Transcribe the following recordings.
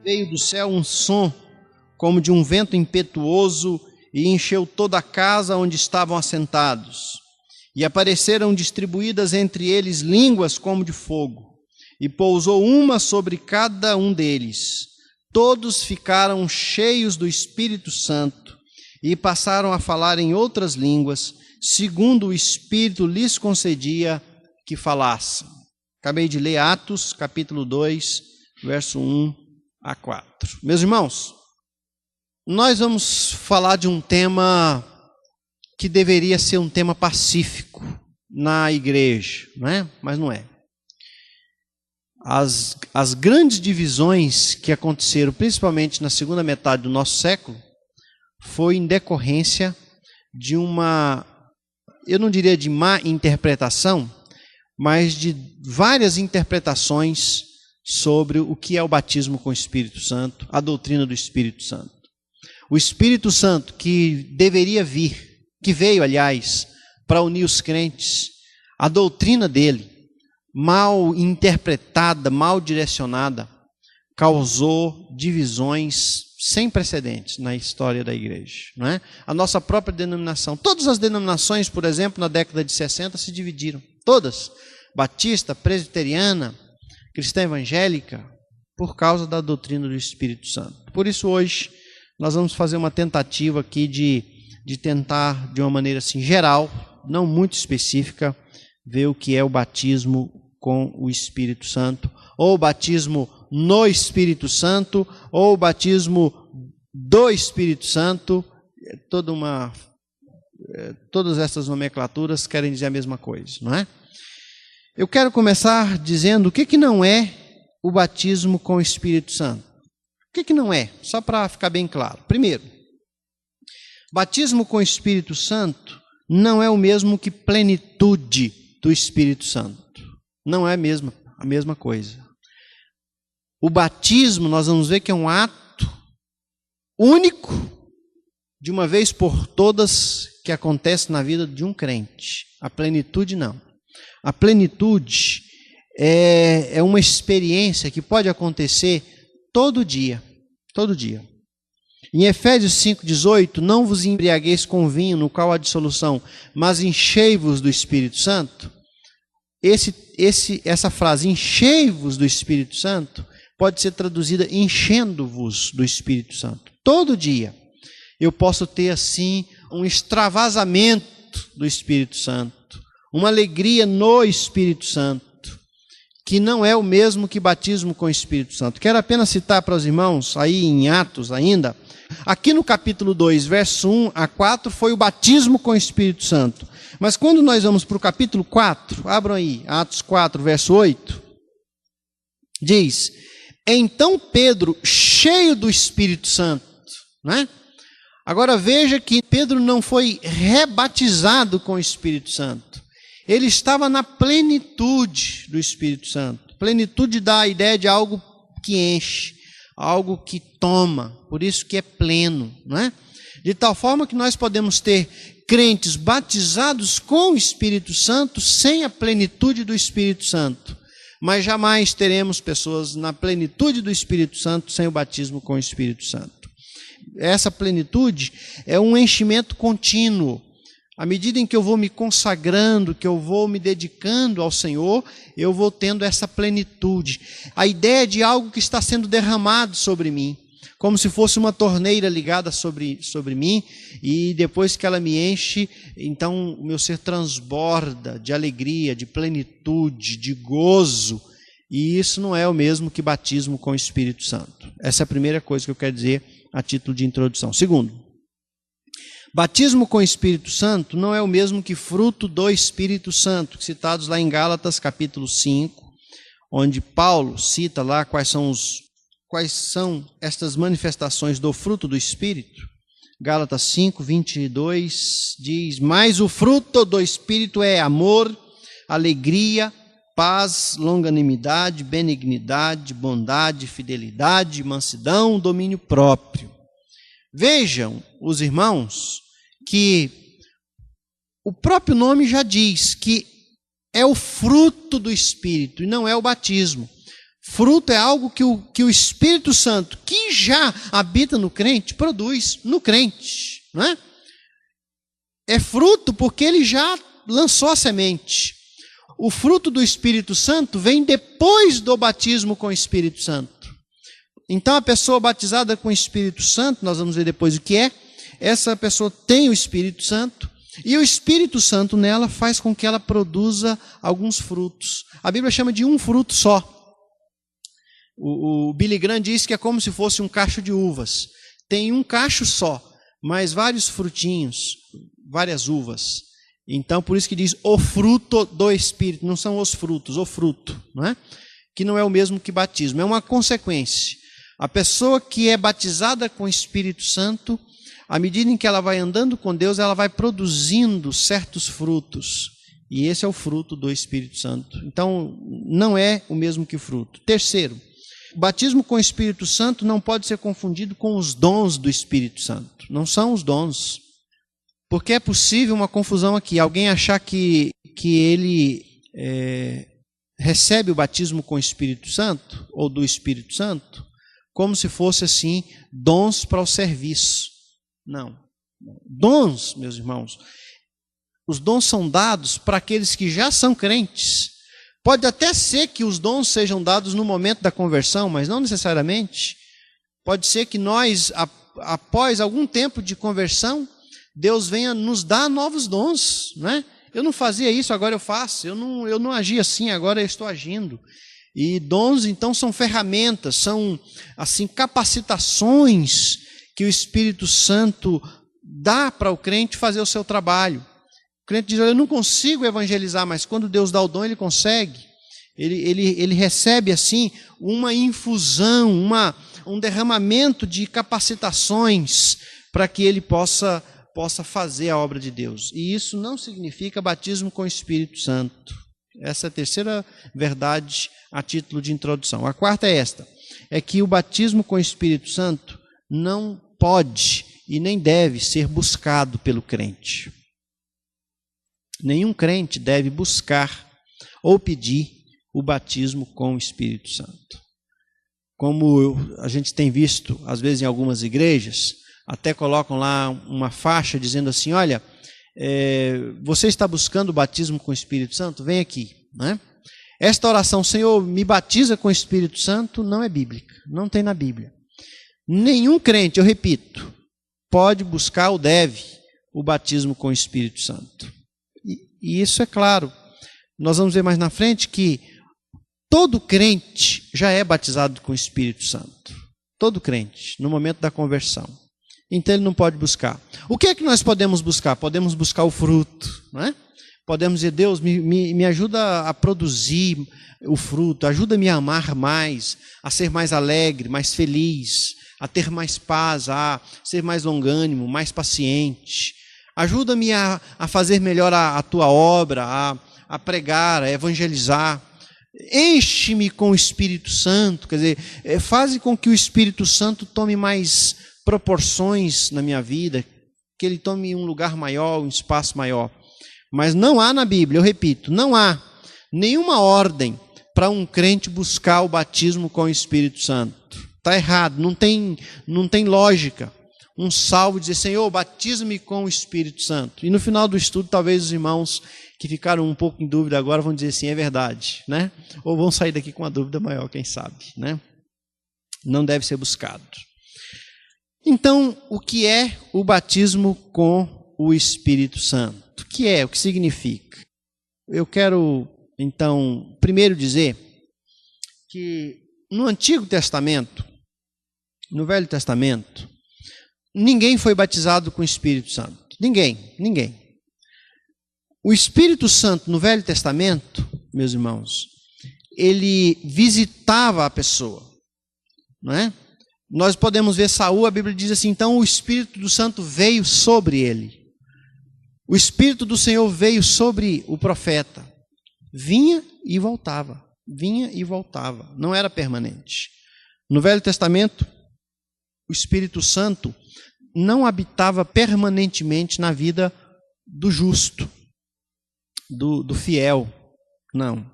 veio do céu um som como de um vento impetuoso e encheu toda a casa onde estavam assentados. E apareceram distribuídas entre eles línguas como de fogo, e pousou uma sobre cada um deles. Todos ficaram cheios do Espírito Santo e passaram a falar em outras línguas, segundo o Espírito lhes concedia que falassem. Acabei de ler Atos, capítulo 2, verso 1 a 4. Meus irmãos, nós vamos falar de um tema que deveria ser um tema pacífico na igreja, não é? Mas não é. As grandes divisões que aconteceram, principalmente na segunda metade do nosso século, foi em decorrência de uma, eu não diria de má interpretação, mas de várias interpretações sobre o que é o batismo com o Espírito Santo, a doutrina do Espírito Santo. O Espírito Santo que deveria vir, que veio, aliás, para unir os crentes, a doutrina dele, mal interpretada, mal direcionada, causou divisões sem precedentes na história da igreja, não é? A nossa própria denominação, todas as denominações, por exemplo, na década de 60 se dividiram, todas, batista, presbiteriana, cristã evangélica, por causa da doutrina do Espírito Santo. Por isso hoje nós vamos fazer uma tentativa aqui de tentar, de uma maneira assim geral, não muito específica, ver o que é o batismo com o Espírito Santo, ou o batismo no Espírito Santo, ou o batismo do Espírito Santo. Todas essas nomenclaturas querem dizer a mesma coisa, não é? Eu quero começar dizendo o que não é o batismo com o Espírito Santo. O que não é? Só para ficar bem claro. Primeiro, batismo com o Espírito Santo não é o mesmo que plenitude do Espírito Santo. Não é a mesma coisa. O batismo, nós vamos ver que é um ato único, de uma vez por todas, que acontece na vida de um crente. A plenitude não. A plenitude é uma experiência que pode acontecer todo dia. Todo dia. Em Efésios 5,18, não vos embriagueis com vinho, no qual há dissolução, mas enchei-vos do Espírito Santo. Essa frase, enchei-vos do Espírito Santo, pode ser traduzida enchendo-vos do Espírito Santo. Todo dia eu posso ter assim um extravasamento do Espírito Santo, uma alegria no Espírito Santo, que não é o mesmo que batismo com o Espírito Santo. Quero apenas citar para os irmãos, aí em Atos ainda, aqui no capítulo 2, verso 1 a 4, foi o batismo com o Espírito Santo. Mas quando nós vamos para o capítulo 4, abram aí, Atos 4, verso 8, diz: então Pedro, cheio do Espírito Santo, né? Agora veja que Pedro não foi rebatizado com o Espírito Santo. Ele estava na plenitude do Espírito Santo. Plenitude dá a ideia de algo que enche, algo que toma, por isso que é pleno, não é? De tal forma que nós podemos ter crentes batizados com o Espírito Santo sem a plenitude do Espírito Santo, mas jamais teremos pessoas na plenitude do Espírito Santo sem o batismo com o Espírito Santo. Essa plenitude é um enchimento contínuo. À medida em que eu vou me consagrando, que eu vou me dedicando ao Senhor, eu vou tendo essa plenitude. A ideia de algo que está sendo derramado sobre mim, como se fosse uma torneira ligada sobre mim, e depois que ela me enche, então o meu ser transborda de alegria, de plenitude, de gozo. E isso não é o mesmo que batismo com o Espírito Santo. Essa é a primeira coisa que eu quero dizer a título de introdução. Segundo, batismo com o Espírito Santo não é o mesmo que fruto do Espírito Santo, citados lá em Gálatas capítulo 5, onde Paulo cita lá quais são estas manifestações do fruto do Espírito. Gálatas 5, 22 diz: mas o fruto do Espírito é amor, alegria, paz, longanimidade, benignidade, bondade, fidelidade, mansidão, domínio próprio. Vejam, os irmãos, que o próprio nome já diz que é o fruto do Espírito e não é o batismo. Fruto é algo que o Espírito Santo, que já habita no crente, produz no crente, não é? É fruto porque ele já lançou a semente. O fruto do Espírito Santo vem depois do batismo com o Espírito Santo. Então a pessoa batizada com o Espírito Santo, nós vamos ver depois o que é, essa pessoa tem o Espírito Santo, e o Espírito Santo nela faz com que ela produza alguns frutos. A Bíblia chama de um fruto só. O Billy Graham diz que é como se fosse um cacho de uvas. Tem um cacho só, mas vários frutinhos, várias uvas. Então, por isso que diz o fruto do Espírito, não são os frutos, o fruto, não é? Que não é o mesmo que batismo, é uma consequência. A pessoa que é batizada com o Espírito Santo, à medida em que ela vai andando com Deus, ela vai produzindo certos frutos. E esse é o fruto do Espírito Santo. Então, não é o mesmo que fruto. Terceiro, o batismo com o Espírito Santo não pode ser confundido com os dons do Espírito Santo. Não são os dons. Porque é possível uma confusão aqui. Alguém achar que ele recebe o batismo com o Espírito Santo, ou do Espírito Santo, como se fosse assim, dons para o serviço. Não. Dons, meus irmãos, os dons são dados para aqueles que já são crentes. Pode até ser que os dons sejam dados no momento da conversão, mas não necessariamente. Pode ser que nós, após algum tempo de conversão, Deus venha nos dar novos dons, né? Eu não fazia isso, agora eu faço. Eu não agia assim, agora eu estou agindo. E dons, então, são ferramentas, são assim capacitações que o Espírito Santo dá para o crente fazer o seu trabalho. O crente diz: eu não consigo evangelizar, mas quando Deus dá o dom, ele consegue. Ele recebe assim uma infusão, um derramamento de capacitações para que ele possa fazer a obra de Deus. E isso não significa batismo com o Espírito Santo. Essa é a terceira verdade a título de introdução. A quarta é esta: é que o batismo com o Espírito Santo não pode e nem deve ser buscado pelo crente. Nenhum crente deve buscar ou pedir o batismo com o Espírito Santo. Como a gente tem visto, às vezes, em algumas igrejas, até colocam lá uma faixa dizendo assim: olha, você está buscando o batismo com o Espírito Santo? Vem aqui, né? Esta oração, Senhor, me batiza com o Espírito Santo, não é bíblica, não tem na Bíblia. Nenhum crente, eu repito, pode buscar ou deve o batismo com o Espírito Santo. E isso é claro. Nós vamos ver mais na frente que todo crente já é batizado com o Espírito Santo. Todo crente, no momento da conversão. Então ele não pode buscar. O que é que nós podemos buscar? Podemos buscar o fruto, não é? Podemos dizer: Deus, me ajuda a produzir o fruto, ajuda-me a amar mais, a ser mais alegre, mais feliz, a ter mais paz, a ser mais longânimo, mais paciente. Ajuda-me a fazer melhor a tua obra, a pregar, a evangelizar. Enche-me com o Espírito Santo, quer dizer, faz com que o Espírito Santo tome mais proporções na minha vida, que ele tome um lugar maior, um espaço maior. Mas não há na Bíblia, eu repito, não há nenhuma ordem para um crente buscar o batismo com o Espírito Santo. Está errado, não tem lógica. Um salvo dizer: Senhor, batiza-me com o Espírito Santo. E no final do estudo, talvez os irmãos que ficaram um pouco em dúvida agora vão dizer: sim, é verdade, né? Ou vão sair daqui com uma dúvida maior, quem sabe, né? Não deve ser buscado. Então, o que é o batismo com o Espírito Santo? O que é? O que significa? Eu quero, então, primeiro dizer que no Antigo Testamento, no Velho Testamento, ninguém foi batizado com o Espírito Santo. Ninguém. O Espírito Santo no Velho Testamento, meus irmãos, ele visitava a pessoa, não é? Nós podemos ver Saul, a Bíblia diz assim: então o Espírito do Santo veio sobre ele. O Espírito do Senhor veio sobre o profeta. Vinha e voltava, não era permanente. No Velho Testamento, o Espírito Santo não habitava permanentemente na vida do justo, do fiel. Não.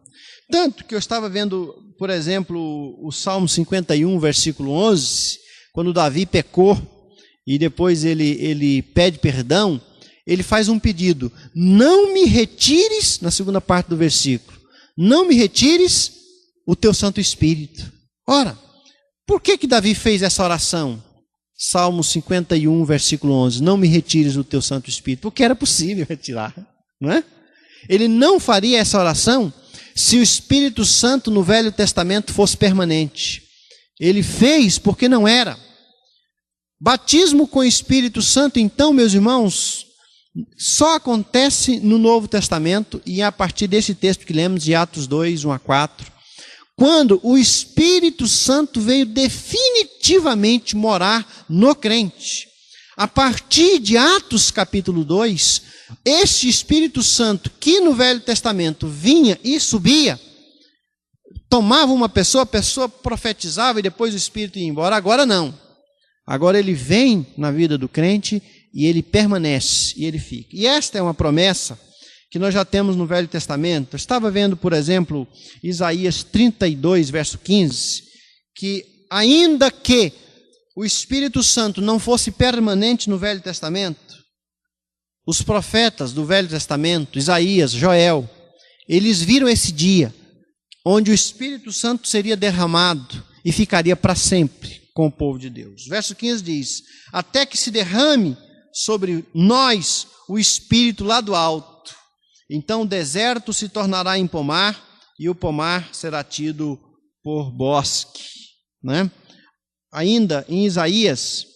Tanto que eu estava vendo, por exemplo, o Salmo 51, versículo 11, quando Davi pecou e depois ele pede perdão, ele faz um pedido: não me retires, na segunda parte do versículo, não me retires o teu Santo Espírito. Ora, por que Davi fez essa oração? Salmo 51, versículo 11, não me retires o teu Santo Espírito, porque era possível retirar, não é? Ele não faria essa oração se o Espírito Santo no Velho Testamento fosse permanente. Ele fez porque não era. Batismo com o Espírito Santo, então, meus irmãos, só acontece no Novo Testamento e a partir desse texto que lemos de Atos 2, 1 a 4, quando o Espírito Santo veio definitivamente morar no crente. A partir de Atos capítulo 2, este Espírito Santo que no Velho Testamento vinha e subia, tomava uma pessoa, a pessoa profetizava e depois o Espírito ia embora. Agora não. Agora ele vem na vida do crente e ele permanece e ele fica. E esta é uma promessa que nós já temos no Velho Testamento. Eu estava vendo, por exemplo, Isaías 32, verso 15, que ainda que o Espírito Santo não fosse permanente no Velho Testamento, os profetas do Velho Testamento, Isaías, Joel, eles viram esse dia, onde o Espírito Santo seria derramado e ficaria para sempre com o povo de Deus. Verso 15 diz: até que se derrame sobre nós o Espírito lá do alto, então o deserto se tornará em pomar, e o pomar será tido por bosque. Né? Ainda em Isaías,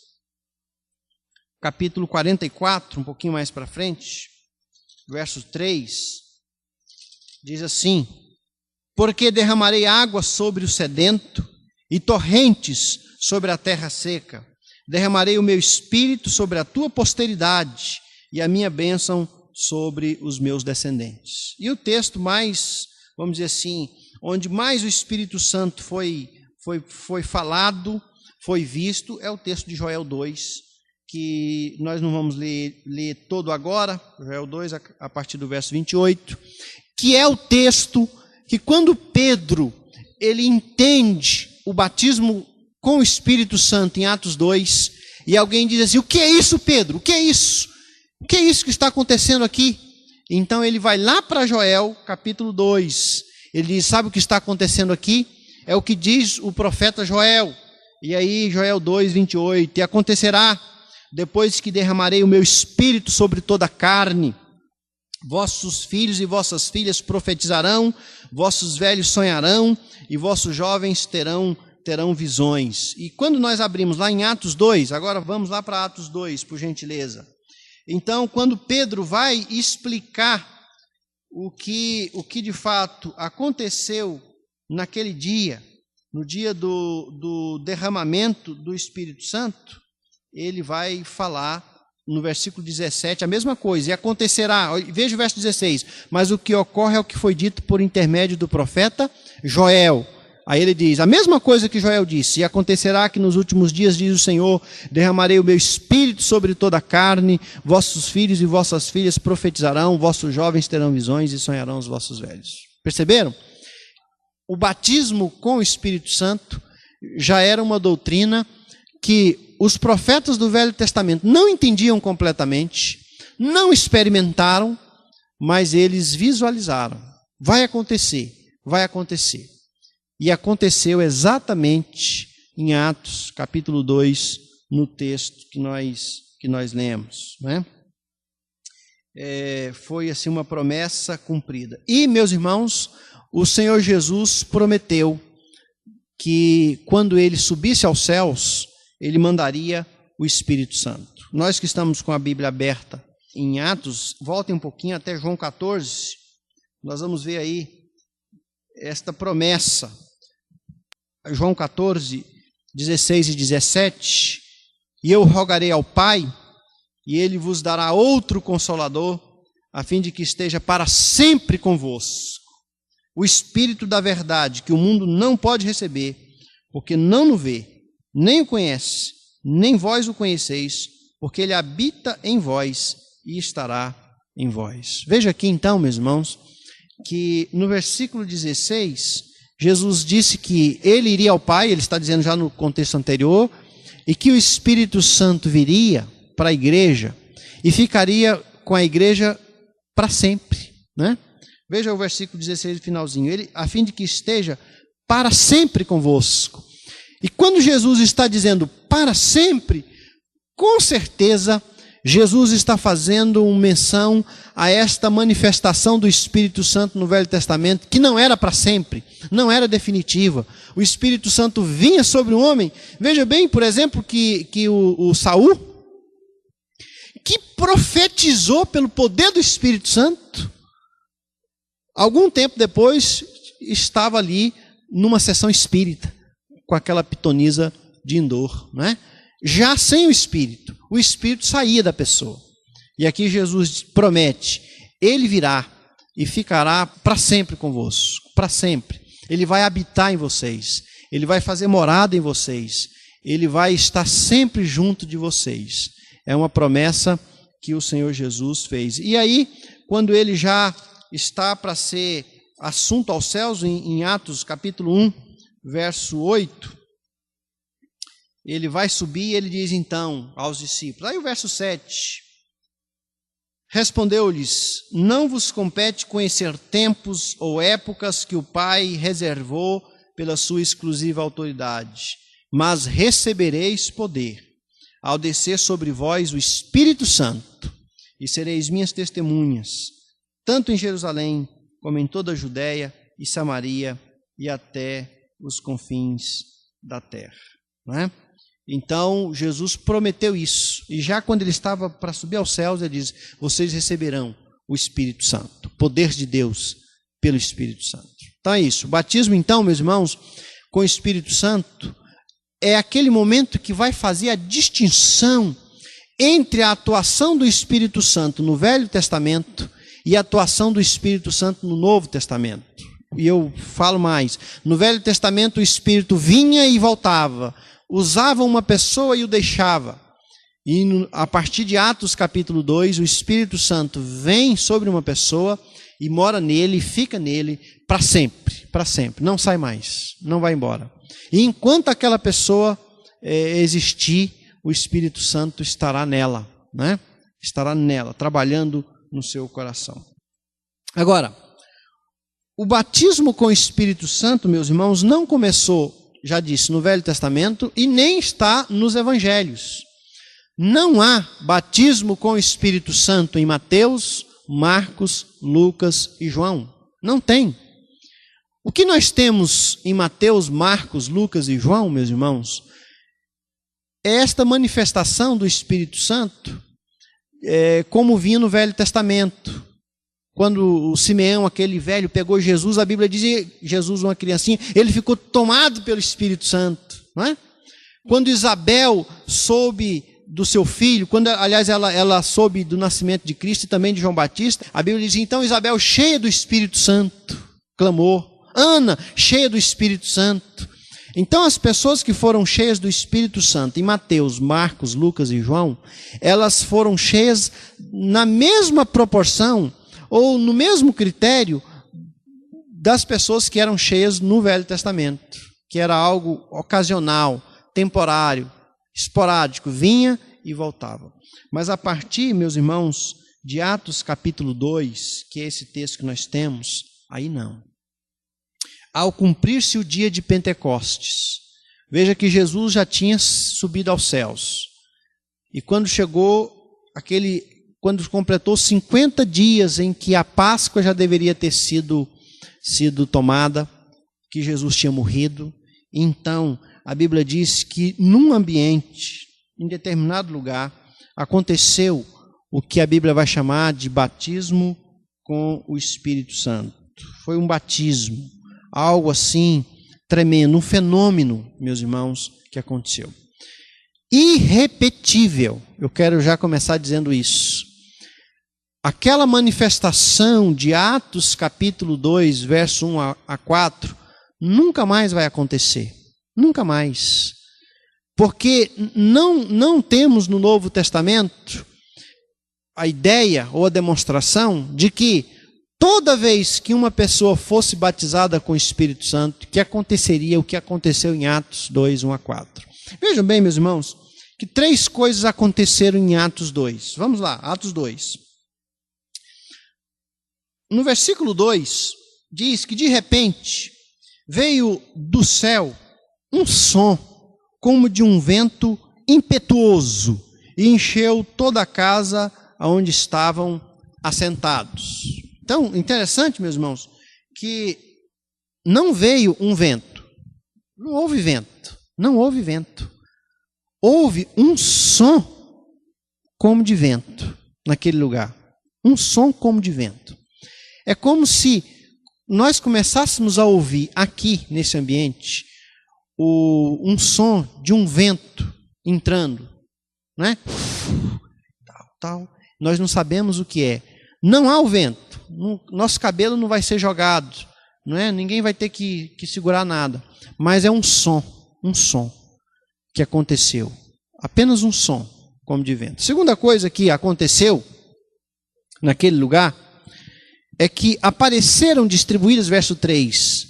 capítulo 44, um pouquinho mais para frente, verso 3, diz assim: porque derramarei água sobre o sedento e torrentes sobre a terra seca. Derramarei o meu espírito sobre a tua posteridade e a minha bênção sobre os meus descendentes. E o texto mais, vamos dizer assim, onde mais o Espírito Santo foi falado, foi visto, é o texto de Joel 2, que nós não vamos ler todo agora, Joel 2, a partir do verso 28, que é o texto que quando Pedro, ele entende o batismo com o Espírito Santo em Atos 2, e alguém diz assim: o que é isso, Pedro? O que é isso? O que é isso que está acontecendo aqui? Então ele vai lá para Joel, capítulo 2, ele diz: sabe o que está acontecendo aqui? É o que diz o profeta Joel. E aí Joel 2, 28, e acontecerá, depois que derramarei o meu espírito sobre toda a carne, vossos filhos e vossas filhas profetizarão, vossos velhos sonharão, e vossos jovens terão visões. E quando nós abrimos lá em Atos 2, agora vamos lá para Atos 2, por gentileza. Então, quando Pedro vai explicar o que de fato aconteceu naquele dia, no dia do derramamento do Espírito Santo, ele vai falar no versículo 17 a mesma coisa: e acontecerá, veja o verso 16, mas o que ocorre é o que foi dito por intermédio do profeta Joel. Aí ele diz a mesma coisa que Joel disse: e acontecerá que nos últimos dias, diz o Senhor, derramarei o meu espírito sobre toda a carne, vossos filhos e vossas filhas profetizarão, vossos jovens terão visões e sonharão os vossos velhos. Perceberam? O batismo com o Espírito Santo já era uma doutrina que os profetas do Velho Testamento não entendiam completamente, não experimentaram, mas eles visualizaram. Vai acontecer, vai acontecer. E aconteceu exatamente em Atos, capítulo 2, no texto que nós lemos. Né? Foi assim uma promessa cumprida. E, meus irmãos, o Senhor Jesus prometeu que quando ele subisse aos céus, ele mandaria o Espírito Santo. Nós que estamos com a Bíblia aberta em Atos, voltem um pouquinho até João 14, nós vamos ver aí esta promessa. João 14, 16 e 17, e eu rogarei ao Pai, e ele vos dará outro Consolador, a fim de que esteja para sempre convosco, o Espírito da verdade, que o mundo não pode receber, porque não o vê, nem o conhece, nem vós o conheceis, porque ele habita em vós e estará em vós. Veja aqui então, meus irmãos, que no versículo 16, Jesus disse que ele iria ao Pai, ele está dizendo já no contexto anterior, e que o Espírito Santo viria para a igreja e ficaria com a igreja para sempre, né? Veja o versículo 16, finalzinho. Ele, a fim de que esteja para sempre convosco. E quando Jesus está dizendo para sempre, com certeza Jesus está fazendo uma menção a esta manifestação do Espírito Santo no Velho Testamento, que não era para sempre, não era definitiva. O Espírito Santo vinha sobre o homem. Veja bem, por exemplo, que o Saul, que profetizou pelo poder do Espírito Santo, algum tempo depois estava ali numa sessão espírita, com aquela pitonisa de Endor, né? Já sem o Espírito saía da pessoa. E aqui Jesus promete, ele virá e ficará para sempre convosco, para sempre. Ele vai habitar em vocês, ele vai fazer morada em vocês, ele vai estar sempre junto de vocês. É uma promessa que o Senhor Jesus fez. E aí, quando ele já está para ser assunto aos céus, em Atos capítulo 1, verso 8, ele vai subir e ele diz então aos discípulos, aí o verso 7, respondeu-lhes, não vos compete conhecer tempos ou épocas que o Pai reservou pela sua exclusiva autoridade, mas recebereis poder, ao descer sobre vós o Espírito Santo, e sereis minhas testemunhas, tanto em Jerusalém, como em toda a Judéia e Samaria, e até os confins da terra. Não é? Então, Jesus prometeu isso. E já quando ele estava para subir aos céus, ele diz, vocês receberão o Espírito Santo, o poder de Deus pelo Espírito Santo. Então é isso. O batismo, então, meus irmãos, com o Espírito Santo, é aquele momento que vai fazer a distinção entre a atuação do Espírito Santo no Velho Testamento e a atuação do Espírito Santo no Novo Testamento. E eu falo mais, no Velho Testamento o Espírito vinha e voltava, usava uma pessoa e o deixava. E a partir de Atos capítulo 2, o Espírito Santo vem sobre uma pessoa e mora nele, e fica nele para sempre, não sai mais, não vai embora. E enquanto aquela pessoa existir, o Espírito Santo estará nela, né? Estará nela, trabalhando no seu coração. Agora, o batismo com o Espírito Santo, meus irmãos, não começou, já disse, no Velho Testamento e nem está nos Evangelhos. Não há batismo com o Espírito Santo em Mateus, Marcos, Lucas e João. Não tem. O que nós temos em Mateus, Marcos, Lucas e João, meus irmãos, é esta manifestação do Espírito Santo, como vinha no Velho Testamento. Quando o Simeão, aquele velho, pegou Jesus, a Bíblia diz, Jesus, uma criancinha, ele ficou tomado pelo Espírito Santo, não é? Quando Isabel soube do seu filho, quando, aliás, ela soube do nascimento de Cristo e também de João Batista, a Bíblia diz, então Isabel, cheia do Espírito Santo, clamou. Ana, cheia do Espírito Santo. Então as pessoas que foram cheias do Espírito Santo, em Mateus, Marcos, Lucas e João, elas foram cheias na mesma proporção, ou no mesmo critério das pessoas que eram cheias no Velho Testamento, que era algo ocasional, temporário, esporádico, vinha e voltava. Mas a partir, meus irmãos, de Atos capítulo 2, que é esse texto que nós temos, aí não. Ao cumprir-se o dia de Pentecostes, veja que Jesus já tinha subido aos céus, e quando completou 50 dias em que a Páscoa já deveria ter sido tomada, que Jesus tinha morrido, então a Bíblia diz que num ambiente, em determinado lugar, aconteceu o que a Bíblia vai chamar de batismo com o Espírito Santo. Foi um batismo, algo assim tremendo, um fenômeno, meus irmãos, que aconteceu. Irrepetível, eu quero já começar dizendo isso. Aquela manifestação de Atos capítulo 2, verso 1 a 4, nunca mais vai acontecer. Nunca mais. Porque não temos no Novo Testamento a ideia ou a demonstração de que toda vez que uma pessoa fosse batizada com o Espírito Santo, que aconteceria o que aconteceu em Atos 2, 1 a 4. Vejam bem, meus irmãos, que 3 coisas aconteceram em Atos 2. Vamos lá, Atos 2. No versículo 2, diz que de repente veio do céu um som como de um vento impetuoso e encheu toda a casa onde estavam assentados. Então, interessante, meus irmãos, que não veio um vento. Não houve vento. Não houve vento. Houve um som como de vento naquele lugar. Um som como de vento. É como se nós começássemos a ouvir aqui, nesse ambiente, um som de um vento entrando, né? Tal. Nós não sabemos o que é. Não há o vento. Nosso cabelo não vai ser jogado, não é? Ninguém vai ter que segurar nada. Mas é um som que aconteceu. Apenas um som, como de vento. Segunda coisa que aconteceu naquele lugar é que apareceram distribuídas, verso 3,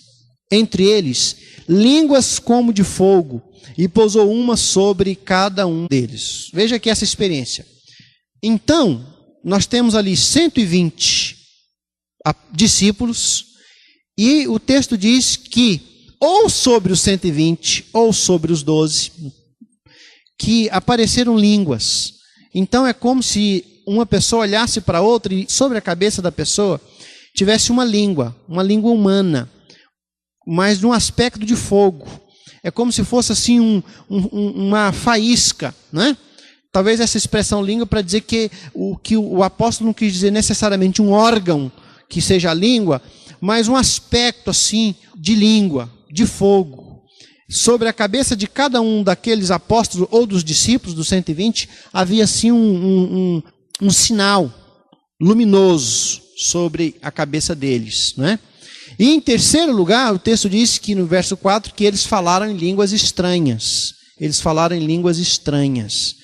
entre eles, línguas como de fogo, e pousou uma sobre cada um deles. Veja aqui essa experiência. Então, nós temos ali 120 discípulos, e o texto diz que, ou sobre os 120, ou sobre os 12, que apareceram línguas. Então é como se uma pessoa olhasse para outra e sobre a cabeça da pessoa tivesse uma língua humana, mas num aspecto de fogo. É como se fosse assim uma faísca, né? Talvez essa expressão língua para dizer que o apóstolo não quis dizer necessariamente um órgão que seja a língua, mas um aspecto assim de língua, de fogo. Sobre a cabeça de cada um daqueles apóstolos ou dos discípulos, dos 120, havia assim um sinal luminoso sobre a cabeça deles, né? E em terceiro lugar, o texto diz que no verso 4 que eles falaram em línguas estranhas. Eles falaram em línguas estranhas.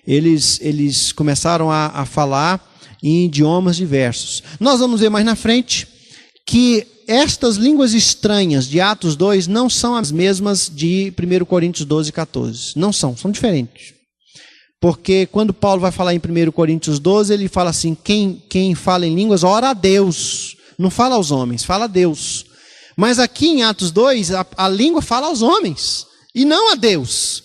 Eles começaram a falar em idiomas diversos. Nós vamos ver mais na frente que estas línguas estranhas de Atos 2 não são as mesmas de 1 Coríntios 12, 14. Não são diferentes. Porque quando Paulo vai falar em 1 Coríntios 12, ele fala assim, quem fala em línguas, ora a Deus. Não fala aos homens, fala a Deus. Mas aqui em Atos 2, a língua fala aos homens, e não a Deus.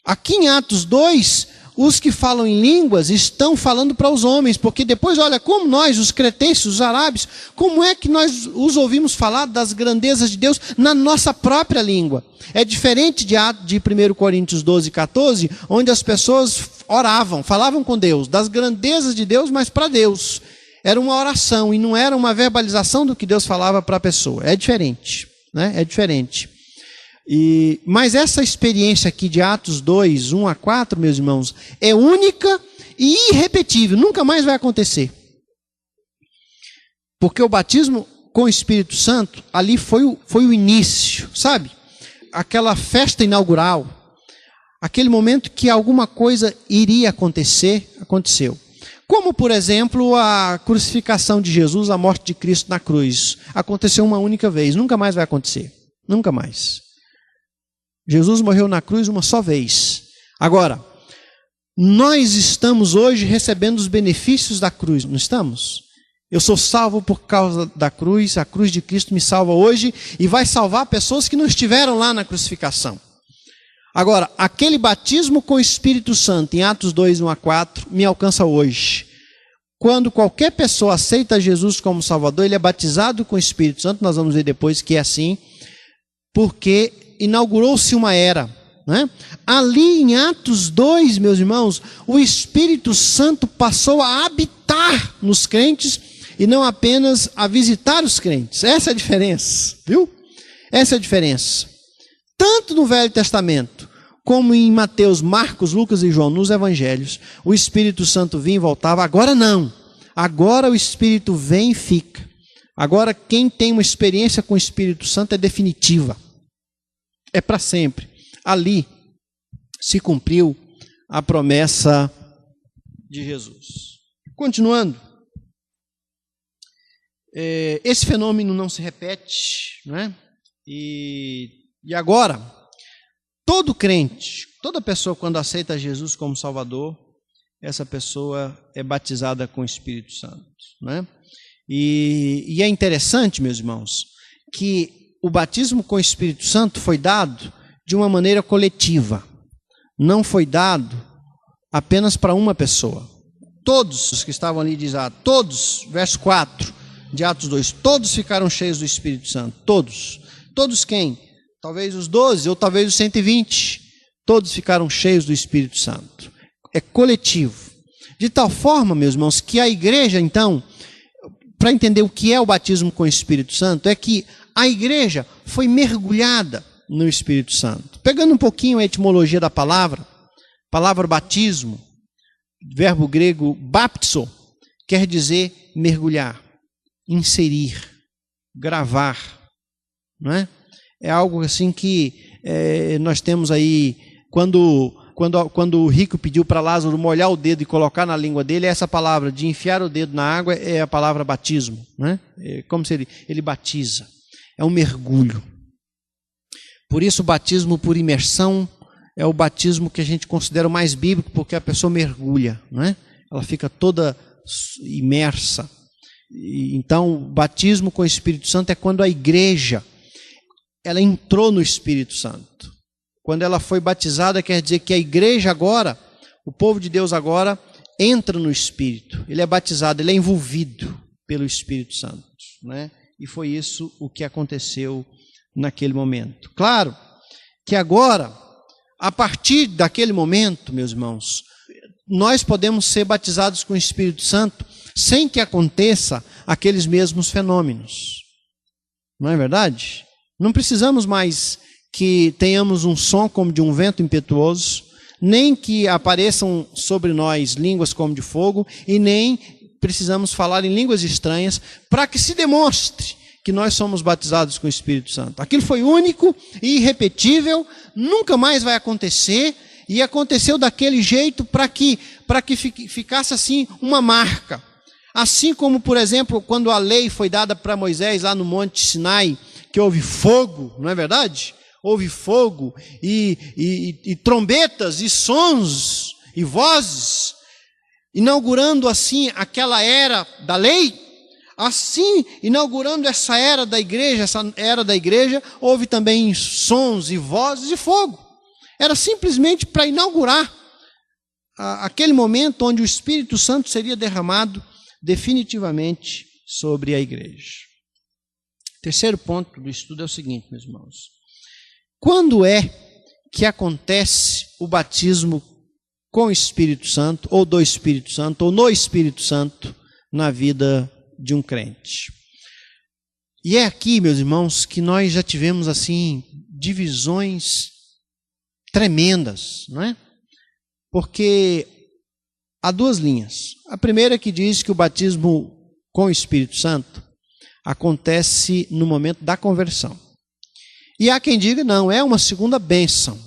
Aqui em Atos 2, os que falam em línguas estão falando para os homens, porque depois, olha, como nós, os cretenses, os árabes, como é que nós os ouvimos falar das grandezas de Deus na nossa própria língua? É diferente de 1 Coríntios 12, 14, onde as pessoas oravam, falavam com Deus, das grandezas de Deus, mas para Deus. Era uma oração e não era uma verbalização do que Deus falava para a pessoa. É diferente, né? É diferente. Mas essa experiência aqui de Atos 2, 1 a 4, meus irmãos, é única e irrepetível, nunca mais vai acontecer. Porque o batismo com o Espírito Santo, ali foi o início, sabe? Aquela festa inaugural, aquele momento que alguma coisa iria acontecer, aconteceu. Como, por exemplo, a crucificação de Jesus, a morte de Cristo na cruz. Aconteceu uma única vez, nunca mais vai acontecer, nunca mais. Jesus morreu na cruz uma só vez. Agora, nós estamos hoje recebendo os benefícios da cruz, não estamos? Eu sou salvo por causa da cruz, a cruz de Cristo me salva hoje e vai salvar pessoas que não estiveram lá na crucificação. Agora, aquele batismo com o Espírito Santo, em Atos 2, 1 a 4, me alcança hoje. Quando qualquer pessoa aceita Jesus como Salvador, ele é batizado com o Espírito Santo, nós vamos ver depois que é assim, porque inaugurou-se uma era, né? Ali em Atos 2, meus irmãos, o Espírito Santo passou a habitar nos crentes e não apenas a visitar os crentes. Essa é a diferença, viu? Essa é a diferença. Tanto no Velho Testamento, como em Mateus, Marcos, Lucas e João, nos Evangelhos, o Espírito Santo vinha e voltava. Agora não. Agora o Espírito vem e fica. Agora quem tem uma experiência com o Espírito Santo é definitiva. É para sempre. Ali se cumpriu a promessa de Jesus. Continuando. esse fenômeno não se repete, não é? E agora, todo crente, toda pessoa quando aceita Jesus como Salvador, essa pessoa é batizada com o Espírito Santo, não é? E é interessante, meus irmãos, que o batismo com o Espírito Santo foi dado de uma maneira coletiva. Não foi dado apenas para uma pessoa. Todos os que estavam ali diz, todos, verso 4 de Atos 2, todos ficaram cheios do Espírito Santo. Todos. Todos quem? Talvez os 12 ou talvez os 120. Todos ficaram cheios do Espírito Santo. É coletivo. De tal forma, meus irmãos, que a igreja, então, para entender o que é o batismo com o Espírito Santo, é que a igreja foi mergulhada no Espírito Santo. Pegando um pouquinho a etimologia da palavra batismo, verbo grego baptizo, quer dizer mergulhar, inserir, gravar, não é? É algo assim que nós temos aí, quando o rico pediu para Lázaro molhar o dedo e colocar na língua dele, essa palavra de enfiar o dedo na água é a palavra batismo, né? É como se ele batiza, é um mergulho. Por isso o batismo por imersão é o batismo que a gente considera o mais bíblico, porque a pessoa mergulha, não é? Ela fica toda imersa. Então, o batismo com o Espírito Santo é quando a igreja ela entrou no Espírito Santo. Quando ela foi batizada, quer dizer que a igreja agora, o povo de Deus agora, entra no Espírito. Ele é batizado, ele é envolvido pelo Espírito Santo, né? E foi isso o que aconteceu naquele momento. Claro que agora, a partir daquele momento, meus irmãos, nós podemos ser batizados com o Espírito Santo sem que aconteça aqueles mesmos fenômenos. Não é verdade? Não precisamos mais que tenhamos um som como de um vento impetuoso, nem que apareçam sobre nós línguas como de fogo, e nem precisamos falar em línguas estranhas para que se demonstre que nós somos batizados com o Espírito Santo. Aquilo foi único e irrepetível, nunca mais vai acontecer, e aconteceu daquele jeito para que ficasse assim uma marca. Assim como, por exemplo, quando a lei foi dada para Moisés lá no Monte Sinai, que houve fogo, não é verdade? Houve fogo e trombetas e sons e vozes, inaugurando assim aquela era da lei. Assim, inaugurando essa era da igreja, houve também sons e vozes e fogo. Era simplesmente para inaugurar aquele momento onde o Espírito Santo seria derramado definitivamente sobre a igreja. Terceiro ponto do estudo é o seguinte, meus irmãos. Quando é que acontece o batismo com o Espírito Santo, ou do Espírito Santo, ou no Espírito Santo, na vida de um crente? E é aqui, meus irmãos, que nós já tivemos assim divisões tremendas, não é? Porque há duas linhas. A primeira que diz que o batismo com o Espírito Santo acontece no momento da conversão. E há quem diga, não, é uma segunda bênção,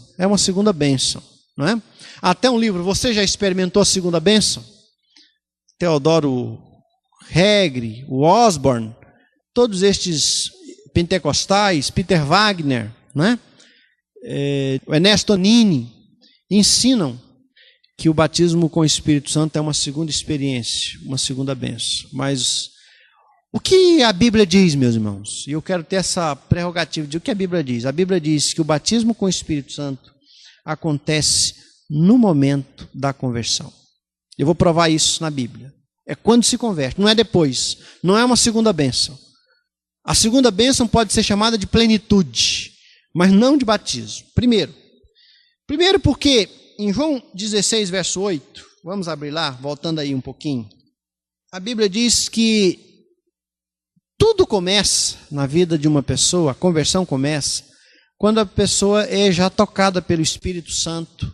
não é? Até um livro, você já experimentou a segunda bênção? Teodoro Regre, o Osborne, todos estes pentecostais, Peter Wagner, né? O Ernesto Nini, ensinam que o batismo com o Espírito Santo é uma segunda experiência, uma segunda bênção. Mas o que a Bíblia diz, meus irmãos? E eu quero ter essa prerrogativa de o que a Bíblia diz. A Bíblia diz que o batismo com o Espírito Santo acontece no momento da conversão. Eu vou provar isso na Bíblia. É quando se converte, não é depois. Não é uma segunda bênção. A segunda bênção pode ser chamada de plenitude, mas não de batismo. Primeiro porque em João 16, verso 8, vamos abrir lá, voltando aí um pouquinho. A Bíblia diz que tudo começa na vida de uma pessoa, a conversão começa, quando a pessoa é já tocada pelo Espírito Santo.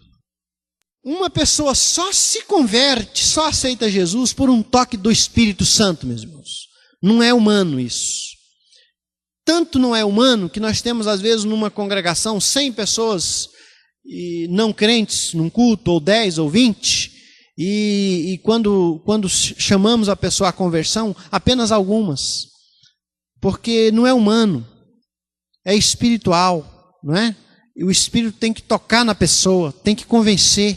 Uma pessoa só se converte, só aceita Jesus por um toque do Espírito Santo, meus irmãos. Não é humano isso. Tanto não é humano que nós temos, às vezes, numa congregação, 100 pessoas não crentes num culto, ou 10 ou 20, e quando chamamos a pessoa à conversão, apenas algumas. porque não é humano, é espiritual, não é? E o Espírito tem que tocar na pessoa, tem que convencer.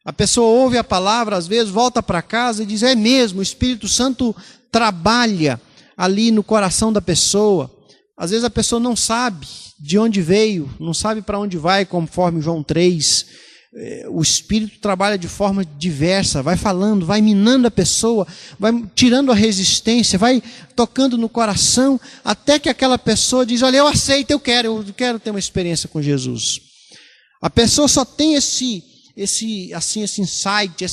A pessoa ouve a palavra, às vezes volta para casa e diz, é mesmo, o Espírito Santo trabalha ali no coração da pessoa. Às vezes a pessoa não sabe de onde veio, não sabe para onde vai, conforme João 3. O Espírito trabalha de forma diversa, vai falando, vai minando a pessoa, vai tirando a resistência, vai tocando no coração, até que aquela pessoa diz, olha, eu aceito, eu quero ter uma experiência com Jesus. A pessoa só tem esse insight,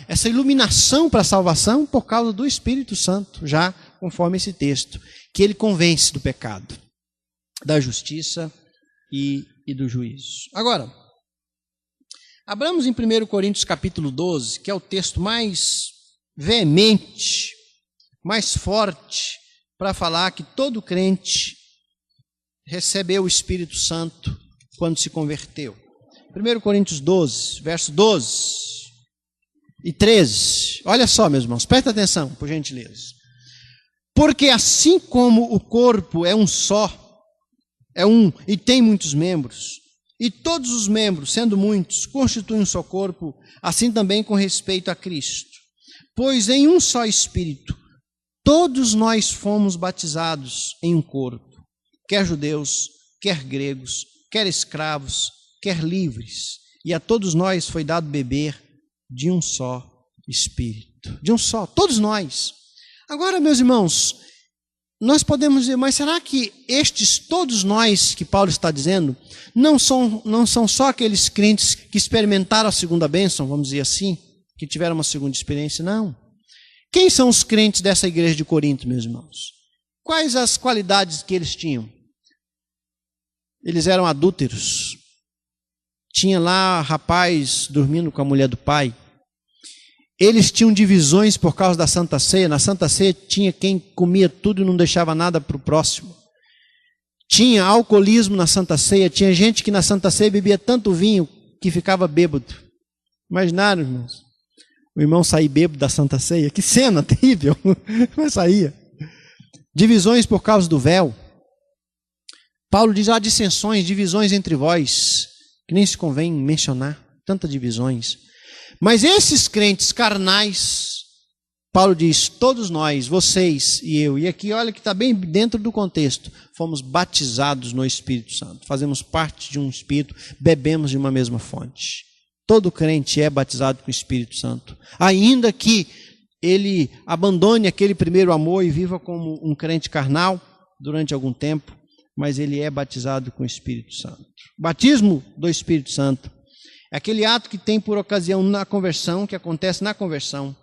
essa iluminação para a salvação por causa do Espírito Santo, já conforme esse texto, que ele convence do pecado, da justiça e do juízo. Agora, abramos em 1 Coríntios capítulo 12, que é o texto mais veemente, mais forte, para falar que todo crente recebeu o Espírito Santo quando se converteu. 1 Coríntios 12, verso 12 e 13. Olha só, meus irmãos, presta atenção, por gentileza. Porque assim como o corpo é um só, e tem muitos membros, e todos os membros, sendo muitos, constituem um só corpo, assim também com respeito a Cristo. Pois em um só Espírito, todos nós fomos batizados em um corpo, quer judeus, quer gregos, quer escravos, quer livres, e a todos nós foi dado beber de um só Espírito. De um só, todos nós. Agora, meus irmãos, nós podemos dizer, mas será que estes todos nós que Paulo está dizendo, não são só aqueles crentes que experimentaram a segunda bênção, vamos dizer assim, que tiveram uma segunda experiência? Não. Quem são os crentes dessa igreja de Corinto, meus irmãos? Quais as qualidades que eles tinham? Eles eram adúlteros. Tinha lá rapaz dormindo com a mulher do pai. Eles tinham divisões por causa da Santa Ceia. Na Santa Ceia tinha quem comia tudo e não deixava nada para o próximo. Tinha alcoolismo na Santa Ceia. Tinha gente que na Santa Ceia bebia tanto vinho que ficava bêbado. Imaginaram, irmãos? O irmão sair bêbado da Santa Ceia? Que cena terrível! Mas saía. Divisões por causa do véu. Paulo diz, há dissensões, divisões entre vós, que nem se convém mencionar, tantas divisões. Mas esses crentes carnais, Paulo diz, todos nós, vocês e eu, e aqui olha que está bem dentro do contexto, fomos batizados no Espírito Santo, fazemos parte de um Espírito, bebemos de uma mesma fonte. Todo crente é batizado com o Espírito Santo, ainda que ele abandone aquele primeiro amor e viva como um crente carnal durante algum tempo, mas ele é batizado com o Espírito Santo. Batismo do Espírito Santo é aquele ato que tem por ocasião na conversão, que acontece na conversão,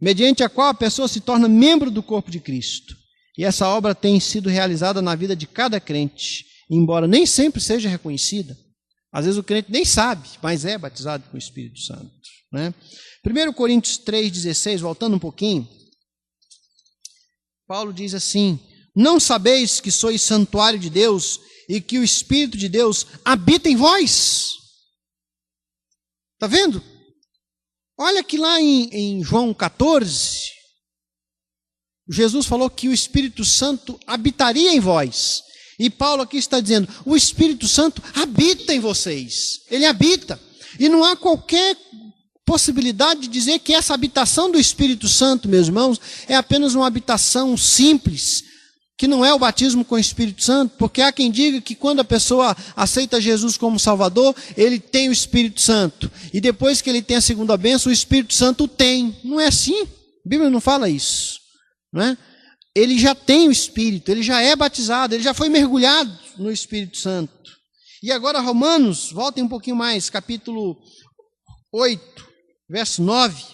mediante a qual a pessoa se torna membro do corpo de Cristo. E essa obra tem sido realizada na vida de cada crente, embora nem sempre seja reconhecida. Às vezes o crente nem sabe, mas é batizado com o Espírito Santo, né? 1 Coríntios 3,16, voltando um pouquinho, Paulo diz assim, não sabeis que sois santuário de Deus e que o Espírito de Deus habita em vós? Está vendo? Olha que lá em João 14, Jesus falou que o Espírito Santo habitaria em vós. E Paulo aqui está dizendo, o Espírito Santo habita em vocês. Ele habita. E não há qualquer possibilidade de dizer que essa habitação do Espírito Santo, meus irmãos, é apenas uma habitação simples, que não é o batismo com o Espírito Santo, porque há quem diga que quando a pessoa aceita Jesus como Salvador, ele tem o Espírito Santo. E depois que ele tem a segunda bênção, o Espírito Santo tem. Não é assim. A Bíblia não fala isso, não é? Ele já tem o Espírito, ele já é batizado, ele já foi mergulhado no Espírito Santo. E agora Romanos, voltem um pouquinho mais, capítulo 8, verso 9.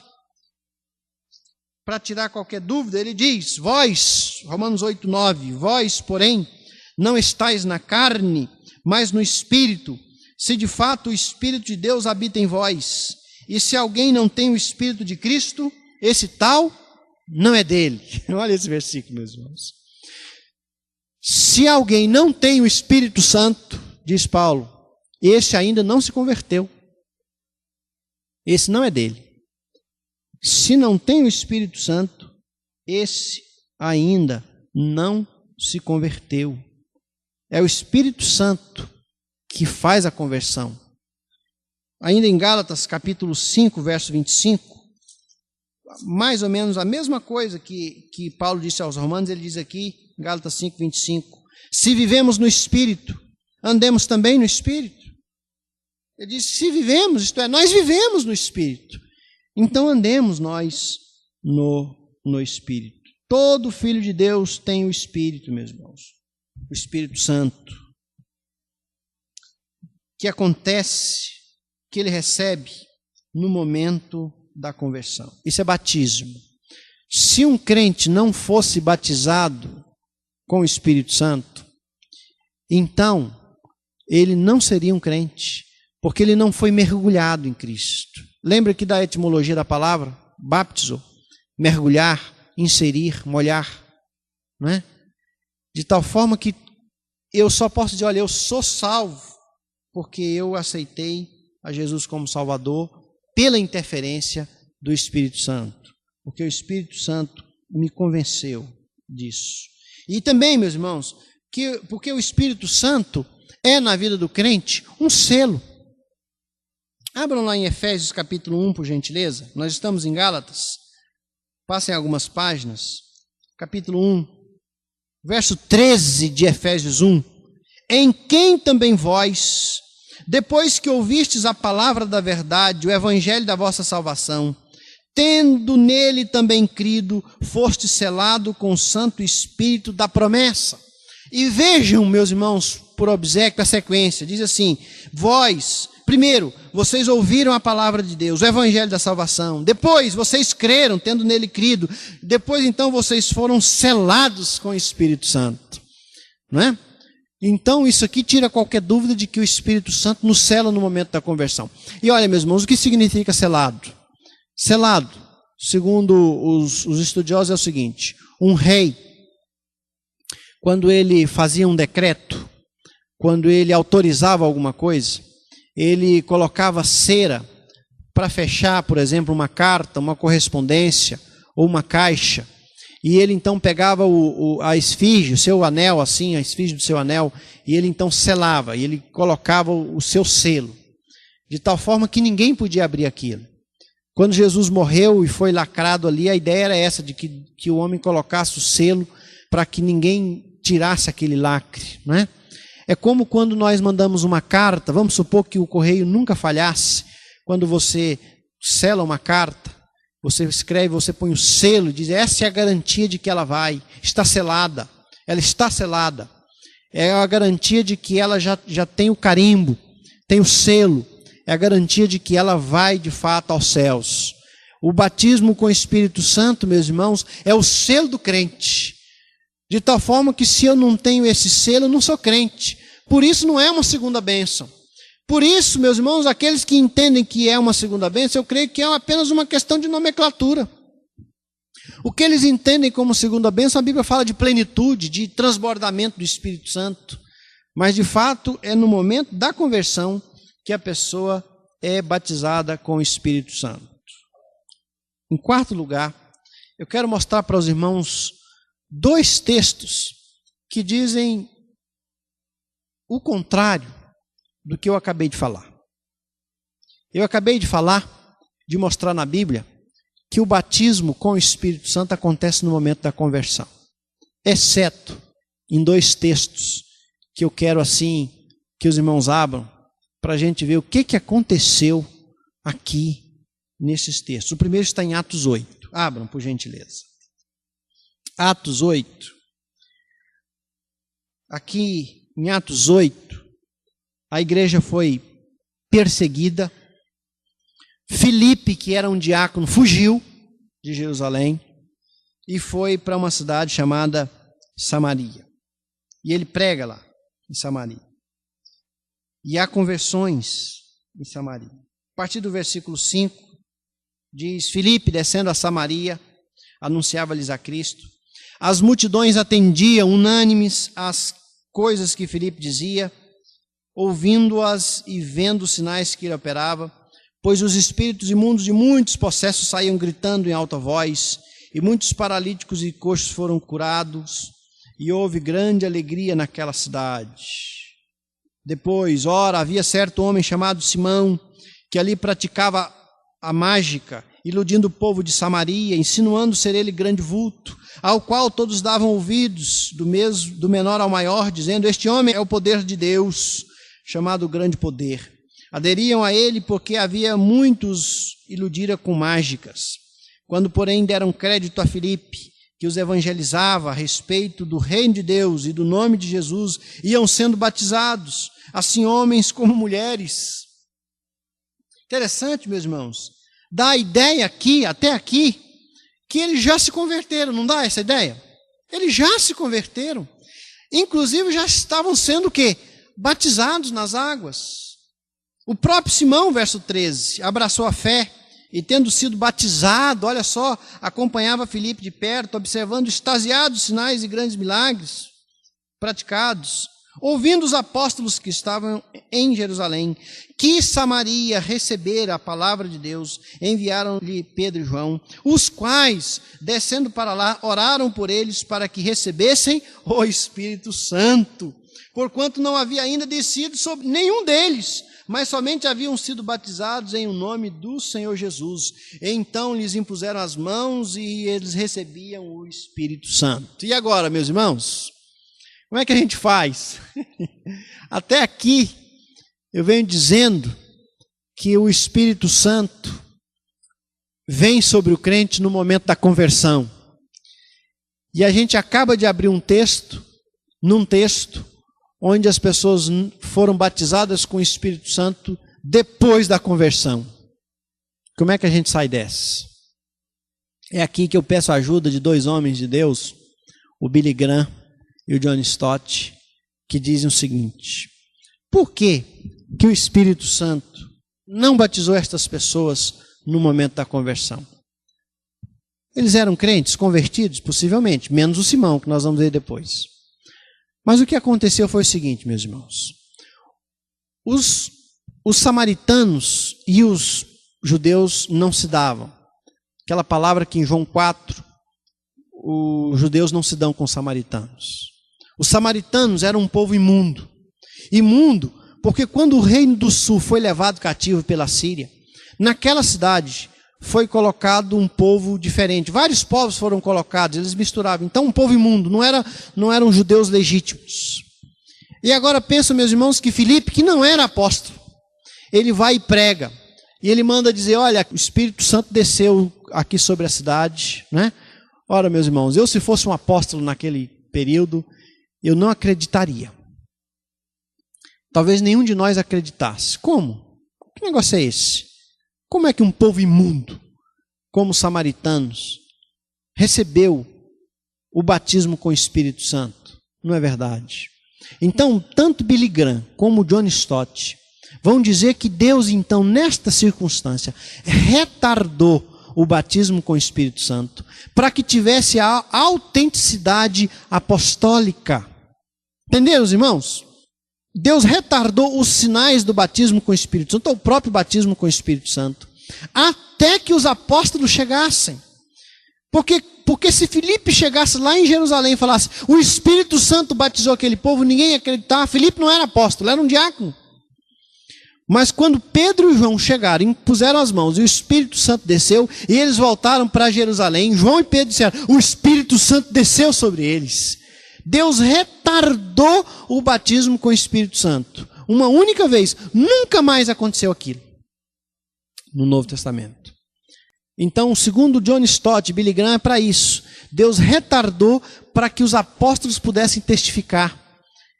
Para tirar qualquer dúvida, ele diz, vós, Romanos 8, 9, vós, porém, não estáis na carne, mas no Espírito, se de fato o Espírito de Deus habita em vós. E se alguém não tem o Espírito de Cristo, esse tal não é dele. Olha esse versículo, meus irmãos. Se alguém não tem o Espírito Santo, diz Paulo, esse ainda não se converteu. Esse não é dele. Se não tem o Espírito Santo, esse ainda não se converteu. É o Espírito Santo que faz a conversão. Ainda em Gálatas, capítulo 5, verso 25, mais ou menos a mesma coisa que Paulo disse aos Romanos, ele diz aqui, Gálatas 5, 25, se vivemos no Espírito, andemos também no Espírito. Ele diz, se vivemos, isto é, nós vivemos no Espírito, então andemos nós no Espírito. Todo filho de Deus tem o Espírito, meus irmãos, o Espírito Santo, que acontece, que ele recebe no momento da conversão. Isso é batismo. Se um crente não fosse batizado com o Espírito Santo, então ele não seria um crente, porque ele não foi mergulhado em Cristo. Lembra aqui da etimologia da palavra? Baptizo, mergulhar, inserir, molhar, não é? De tal forma que eu só posso dizer, olha, eu sou salvo, porque eu aceitei a Jesus como Salvador pela interferência do Espírito Santo, porque o Espírito Santo me convenceu disso. E também, meus irmãos, porque o Espírito Santo é na vida do crente um selo. Abram lá em Efésios capítulo 1, por gentileza. Nós estamos em Gálatas. Passem algumas páginas. Capítulo 1, verso 13 de Efésios 1. Em quem também vós, depois que ouvistes a palavra da verdade, o evangelho da vossa salvação, tendo nele também crido, foste selado com o Santo Espírito da promessa. E vejam, meus irmãos, por obséquio, a sequência. Diz assim, vós, primeiro, vocês ouviram a palavra de Deus, o evangelho da salvação. Depois, vocês creram, tendo nele crido. Depois, então, vocês foram selados com o Espírito Santo. Não é? Então, isso aqui tira qualquer dúvida de que o Espírito Santo nos sela no momento da conversão. E olha, meus irmãos, o que significa selado? Selado, segundo os estudiosos, é o seguinte: um rei, quando ele fazia um decreto, quando ele autorizava alguma coisa, ele colocava cera para fechar, por exemplo, uma carta, uma correspondência ou uma caixa. E ele então pegava a esfinge, o seu anel, assim, a esfinge do seu anel, e ele então selava, e ele colocava o seu selo, de tal forma que ninguém podia abrir aquilo. Quando Jesus morreu e foi lacrado ali, a ideia era essa, de que o homem colocasse o selo para que ninguém tirasse aquele lacre, não é? É como quando nós mandamos uma carta, vamos supor que o correio nunca falhasse, quando você sela uma carta, você escreve, você põe o selo, diz, essa é a garantia de que ela vai, está selada, ela está selada. É a garantia de que ela já tem o carimbo, tem o selo, é a garantia de que ela vai de fato aos céus. O batismo com o Espírito Santo, meus irmãos, é o selo do crente. De tal forma que se eu não tenho esse selo, eu não sou crente. Por isso não é uma segunda bênção. Por isso, meus irmãos, aqueles que entendem que é uma segunda bênção, eu creio que é apenas uma questão de nomenclatura. O que eles entendem como segunda bênção, a Bíblia fala de plenitude, de transbordamento do Espírito Santo. Mas, de fato, é no momento da conversão que a pessoa é batizada com o Espírito Santo. Em quarto lugar, eu quero mostrar para os irmãos dois textos que dizem o contrário do que eu acabei de falar. Eu acabei de falar, de mostrar na Bíblia, que o batismo com o Espírito Santo acontece no momento da conversão, exceto em dois textos que eu quero assim que os irmãos abram para a gente ver o que aconteceu aqui nesses textos. O primeiro está em Atos 8. Abram, por gentileza. Atos 8. Aqui em Atos 8, a igreja foi perseguida. Filipe, que era um diácono, fugiu de Jerusalém e foi para uma cidade chamada Samaria. E ele prega lá em Samaria. E há conversões em Samaria. A partir do versículo 5, diz: Filipe, descendo a Samaria, anunciava-lhes a Cristo. As multidões atendiam unânimes às coisas que Filipe dizia, ouvindo-as e vendo os sinais que ele operava, pois os espíritos imundos de muitos possessos saíam gritando em alta voz, e muitos paralíticos e coxos foram curados, e houve grande alegria naquela cidade. Depois, ora, havia certo homem chamado Simão, que ali praticava a mágica, iludindo o povo de Samaria, insinuando ser ele grande vulto, ao qual todos davam ouvidos, do menor ao maior, dizendo: este homem é o poder de Deus, chamado grande poder. Aderiam a ele porque havia muitos iludira com mágicas. Quando, porém, deram crédito a Filipe, que os evangelizava a respeito do reino de Deus e do nome de Jesus, iam sendo batizados, assim homens como mulheres. Interessante, meus irmãos. Dá a ideia aqui, até aqui, que eles já se converteram, não dá essa ideia? Eles já se converteram. Inclusive já estavam sendo o quê? Batizados nas águas. O próprio Simão, verso 13, abraçou a fé e, tendo sido batizado, olha só, acompanhava Filipe de perto, observando extasiados sinais e grandes milagres praticados. Ouvindo os apóstolos que estavam em Jerusalém, que Samaria recebera a palavra de Deus, enviaram-lhe Pedro e João, os quais, descendo para lá, oraram por eles para que recebessem o Espírito Santo, porquanto não havia ainda descido sobre nenhum deles, mas somente haviam sido batizados em o nome do Senhor Jesus. Então lhes impuseram as mãos e eles recebiam o Espírito Santo. E agora, meus irmãos, como é que a gente faz? Até aqui eu venho dizendo que o Espírito Santo vem sobre o crente no momento da conversão. E a gente acaba de abrir um texto, onde as pessoas foram batizadas com o Espírito Santo depois da conversão. Como é que a gente sai dessa? É aqui que eu peço a ajuda de dois homens de Deus, o Billy Graham e o John Stott, que dizem o seguinte: por que o Espírito Santo não batizou estas pessoas no momento da conversão? Eles eram crentes, convertidos, possivelmente, menos o Simão, que nós vamos ver depois. Mas o que aconteceu foi o seguinte, meus irmãos. Os samaritanos e os judeus não se davam. Aquela palavra que em João 4, os judeus não se dão com os samaritanos. Os samaritanos eram um povo imundo. Imundo porque quando o reino do sul foi levado cativo pela Síria, naquela cidade foi colocado um povo diferente. Vários povos foram colocados, eles misturavam. Então um povo imundo, não eram judeus legítimos. E agora pensam, meus irmãos, que Filipe, que não era apóstolo, ele vai e prega. E ele manda dizer: olha, o Espírito Santo desceu aqui sobre a cidade, né? Ora, meus irmãos, eu se fosse um apóstolo naquele período, eu não acreditaria. Talvez nenhum de nós acreditasse. Como? Que negócio é esse? Como é que um povo imundo, como os samaritanos, recebeu o batismo com o Espírito Santo? Não é verdade? Então, tanto Billy Graham como John Stott vão dizer que Deus, então, nesta circunstância, retardou o batismo com o Espírito Santo para que tivesse a autenticidade apostólica. Entenderam, irmãos? Deus retardou os sinais do batismo com o Espírito Santo, ou o próprio batismo com o Espírito Santo, até que os apóstolos chegassem. Porque se Filipe chegasse lá em Jerusalém e falasse: o Espírito Santo batizou aquele povo, ninguém ia acreditar. Filipe não era apóstolo, era um diácono. Mas quando Pedro e João chegaram, impuseram as mãos e o Espírito Santo desceu, e eles voltaram para Jerusalém, João e Pedro disseram: o Espírito Santo desceu sobre eles. Deus retardou o batismo com o Espírito Santo. Uma única vez, nunca mais aconteceu aquilo no Novo Testamento. Então, segundo John Stott e Billy Graham, é para isso. Deus retardou para que os apóstolos pudessem testificar.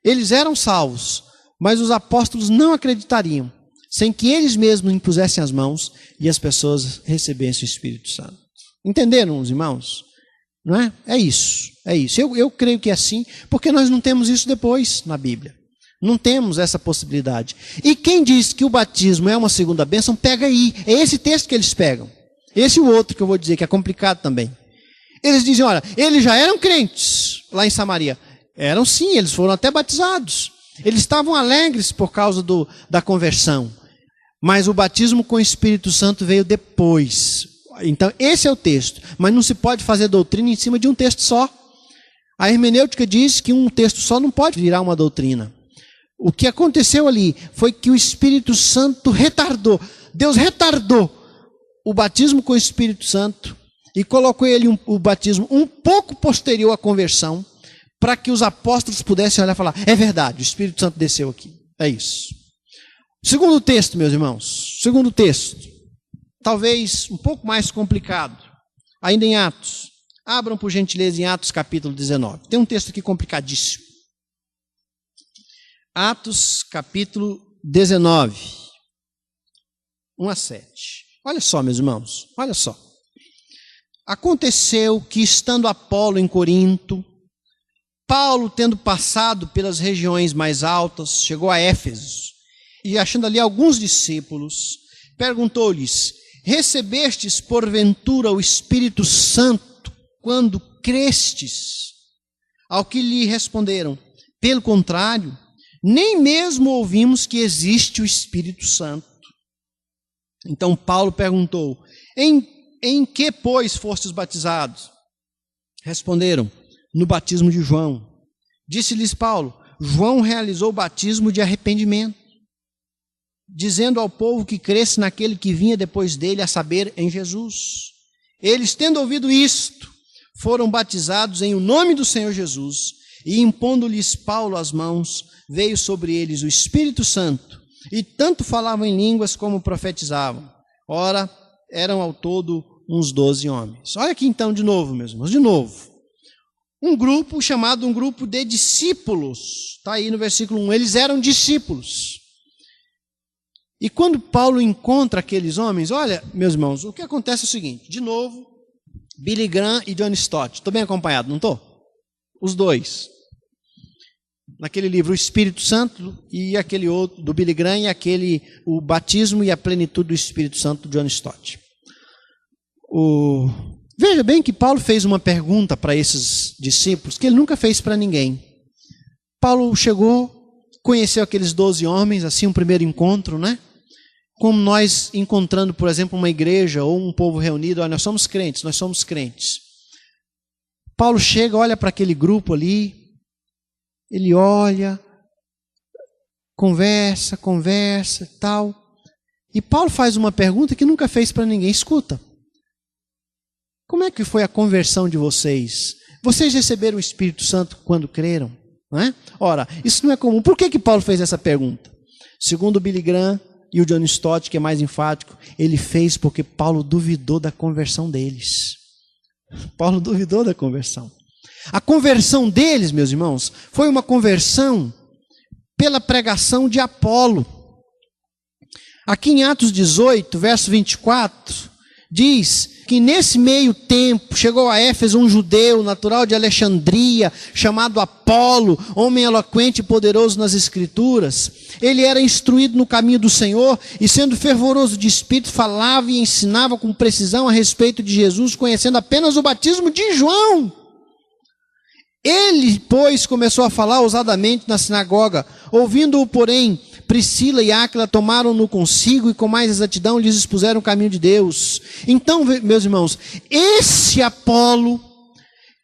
Eles eram salvos, mas os apóstolos não acreditariam, sem que eles mesmos impusessem as mãos e as pessoas recebessem o Espírito Santo. Entenderam, os irmãos? Não é? É isso. Eu creio que é assim, porque nós não temos isso depois na Bíblia. Não temos essa possibilidade. E quem diz que o batismo é uma segunda bênção, pega aí. É esse texto que eles pegam. Esse e o outro que eu vou dizer, que é complicado também. Eles dizem: olha, eles já eram crentes lá em Samaria. Eram sim, eles foram até batizados. Eles estavam alegres por causa da conversão. Mas o batismo com o Espírito Santo veio depois. Então, esse é o texto. Mas não se pode fazer doutrina em cima de um texto só. A hermenêutica diz que um texto só não pode virar uma doutrina. O que aconteceu ali foi que o Espírito Santo retardou. Deus retardou o batismo com o Espírito Santo e colocou o batismo um pouco posterior à conversão, para que os apóstolos pudessem olhar e falar: é verdade, o Espírito Santo desceu aqui. É isso. Segundo texto, meus irmãos. Segundo texto. Talvez um pouco mais complicado. Ainda em Atos. Abram por gentileza em Atos capítulo 19. Tem um texto aqui complicadíssimo. Atos capítulo 19. 1-7. Olha só, meus irmãos. Olha só. Aconteceu que, estando Apolo em Corinto, Paulo, tendo passado pelas regiões mais altas, chegou a Éfeso, e achando ali alguns discípulos, perguntou-lhes: recebestes porventura o Espírito Santo quando crestes? Ao que lhe responderam: pelo contrário, nem mesmo ouvimos que existe o Espírito Santo. Então Paulo perguntou: em que, pois, fostes batizados? Responderam: no batismo de João. Disse-lhes Paulo: João realizou o batismo de arrependimento, dizendo ao povo que cresce naquele que vinha depois dele, a saber, em Jesus. Eles, tendo ouvido isto, foram batizados em o nome do Senhor Jesus, e impondo-lhes Paulo as mãos, veio sobre eles o Espírito Santo, e tanto falavam em línguas como profetizavam. Ora, eram ao todo uns 12 homens. Olha aqui então de novo, meus irmãos, de novo. Um grupo chamado um grupo de discípulos. Está aí no versículo 1. Eles eram discípulos. E quando Paulo encontra aqueles homens, olha, meus irmãos, o que acontece é o seguinte. De novo, Billy Graham e John Stott. Estou bem acompanhado, não estou? Os dois. Naquele livro, o Espírito Santo, e aquele outro, do Billy Graham, e o batismo e a plenitude do Espírito Santo, do John Stott. Veja bem que Paulo fez uma pergunta para esses discípulos que ele nunca fez para ninguém. Paulo chegou, conheceu aqueles 12 homens, assim, um primeiro encontro, né? Como nós encontrando, por exemplo, uma igreja ou um povo reunido: olha, nós somos crentes. Paulo chega, olha para aquele grupo ali, ele olha, conversa e tal. E Paulo faz uma pergunta que nunca fez para ninguém. Escuta. Como é que foi a conversão de vocês? Vocês receberam o Espírito Santo quando creram? Não é? Ora, isso não é comum. Por que Paulo fez essa pergunta? Segundo o Billy Graham e o John Stott, que é mais enfático, ele fez porque Paulo duvidou da conversão deles. Paulo duvidou da conversão. A conversão deles, meus irmãos, foi uma conversão pela pregação de Apolo. Aqui em Atos 18, verso 24, diz que nesse meio tempo chegou a Éfeso um judeu natural de Alexandria, chamado Apolo, homem eloquente e poderoso nas Escrituras. Ele era instruído no caminho do Senhor e, sendo fervoroso de espírito, falava e ensinava com precisão a respeito de Jesus, conhecendo apenas o batismo de João. Ele, pois, começou a falar ousadamente na sinagoga. Ouvindo-o, porém, Priscila e Áquila tomaram-no consigo e com mais exatidão lhes expuseram o caminho de Deus. Então, meus irmãos, esse Apolo,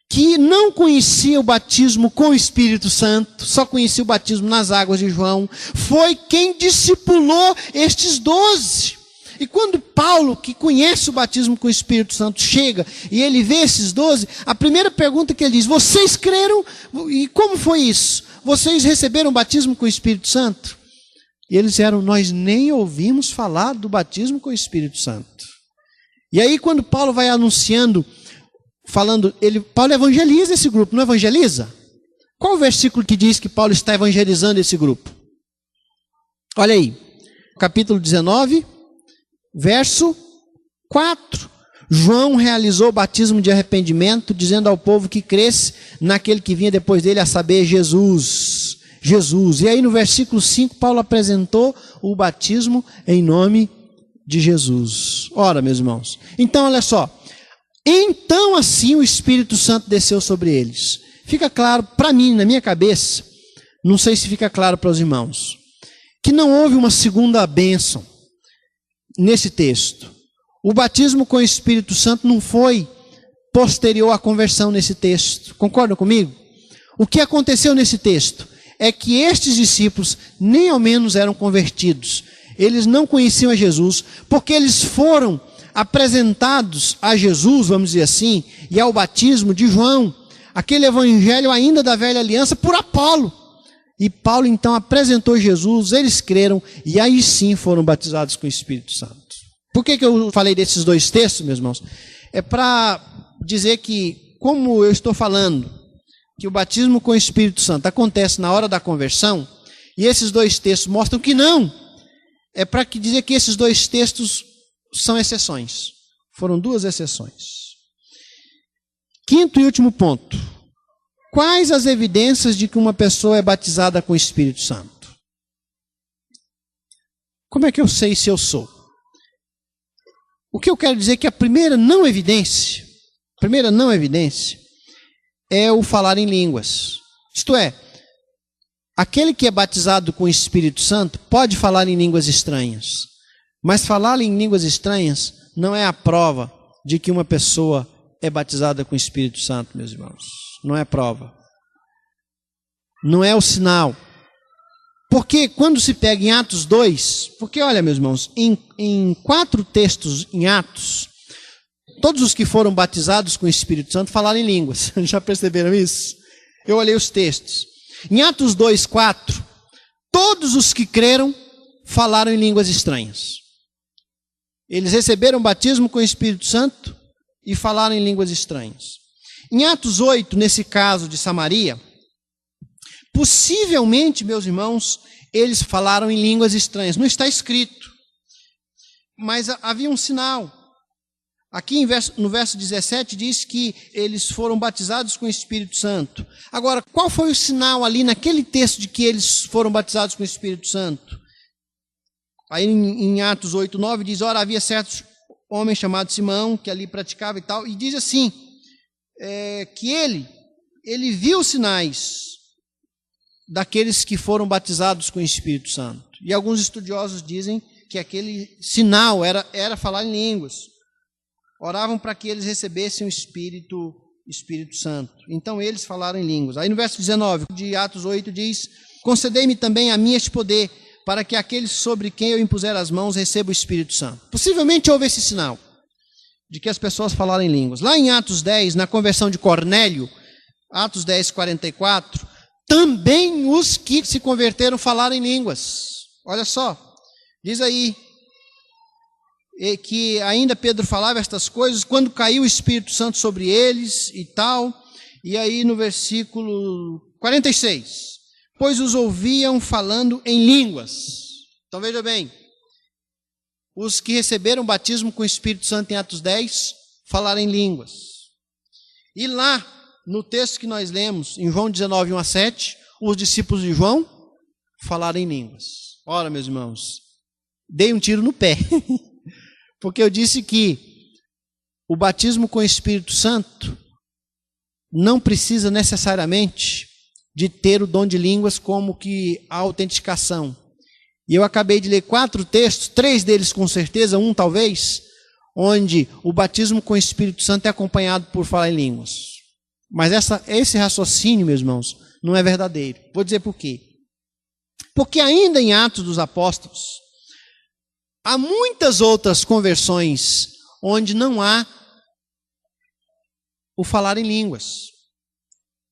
que não conhecia o batismo com o Espírito Santo, só conhecia o batismo nas águas de João, foi quem discipulou estes 12. E quando Paulo, que conhece o batismo com o Espírito Santo, chega e ele vê esses 12, a primeira pergunta que ele diz: vocês creram? E como foi isso? Vocês receberam o batismo com o Espírito Santo? E eles disseram: nós nem ouvimos falar do batismo com o Espírito Santo. E aí quando Paulo vai anunciando, Paulo evangeliza esse grupo, não evangeliza? Qual o versículo que diz que Paulo está evangelizando esse grupo? Olha aí, capítulo 19, verso 4. João realizou o batismo de arrependimento, dizendo ao povo que cresce naquele que vinha depois dele, a saber, Jesus. E aí no versículo 5, Paulo apresentou o batismo em nome de Jesus. Ora, meus irmãos, então olha só. Então assim o Espírito Santo desceu sobre eles. Fica claro para mim, na minha cabeça, não sei se fica claro para os irmãos, que não houve uma segunda bênção nesse texto. O batismo com o Espírito Santo não foi posterior à conversão nesse texto. Concordam comigo? O que aconteceu nesse texto é que estes discípulos nem ao menos eram convertidos. Eles não conheciam a Jesus, porque eles foram apresentados a Jesus, vamos dizer assim, e ao batismo de João, aquele evangelho ainda da velha aliança, por Apolo. E Paulo então apresentou Jesus, eles creram, e aí sim foram batizados com o Espírito Santo. Por que eu falei desses dois textos, meus irmãos? É para dizer que, como eu estou falando, que o batismo com o Espírito Santo acontece na hora da conversão, e esses dois textos mostram que não, é para dizer que esses dois textos são exceções. Foram duas exceções. Quinto e último ponto. Quais as evidências de que uma pessoa é batizada com o Espírito Santo? Como é que eu sei se eu sou? O que eu quero dizer é que a primeira não evidência é o falar em línguas. Isto é, aquele que é batizado com o Espírito Santo pode falar em línguas estranhas, mas falar em línguas estranhas não é a prova de que uma pessoa é batizada com o Espírito Santo, meus irmãos. Não é a prova. Não é o sinal. Porque quando se pega em Atos 2, porque olha, meus irmãos, em 4 textos em Atos, todos os que foram batizados com o Espírito Santo falaram em línguas. Já perceberam isso? Eu olhei os textos. Em Atos 2:4, todos os que creram falaram em línguas estranhas. Eles receberam o batismo com o Espírito Santo e falaram em línguas estranhas. Em Atos 8, nesse caso de Samaria, possivelmente, meus irmãos, eles falaram em línguas estranhas. Não está escrito, mas havia um sinal. Aqui no verso 17 diz que eles foram batizados com o Espírito Santo. Agora, qual foi o sinal ali naquele texto de que eles foram batizados com o Espírito Santo? Aí em Atos 8:9 diz, ora, havia certos homem chamado Simão, que ali praticava e tal, e diz assim, que ele viu os sinais daqueles que foram batizados com o Espírito Santo. E alguns estudiosos dizem que aquele sinal era falar em línguas. Oravam para que eles recebessem o Espírito Santo. Então eles falaram em línguas. Aí no verso 19 de Atos 8 diz, concedei-me também a mim este poder, para que aqueles sobre quem eu impuser as mãos recebam o Espírito Santo. Possivelmente houve esse sinal de que as pessoas falaram em línguas. Lá em Atos 10, na conversão de Cornélio, Atos 10:44, também os que se converteram falaram em línguas. Olha só, diz aí que ainda Pedro falava estas coisas quando caiu o Espírito Santo sobre eles e tal. E aí no versículo 46, pois os ouviam falando em línguas. Então veja bem, os que receberam o batismo com o Espírito Santo em Atos 10, falaram em línguas. E lá, no texto que nós lemos, em João 19:1-7, os discípulos de João falaram em línguas. Ora, meus irmãos, dei um tiro no pé, porque eu disse que o batismo com o Espírito Santo não precisa necessariamente de ter o dom de línguas como que a autenticação. E eu acabei de ler 4 textos, 3 deles com certeza, 1 talvez, onde o batismo com o Espírito Santo é acompanhado por falar em línguas. Mas esse raciocínio, meus irmãos, não é verdadeiro. Vou dizer por quê. Porque ainda em Atos dos Apóstolos, há muitas outras conversões onde não há o falar em línguas.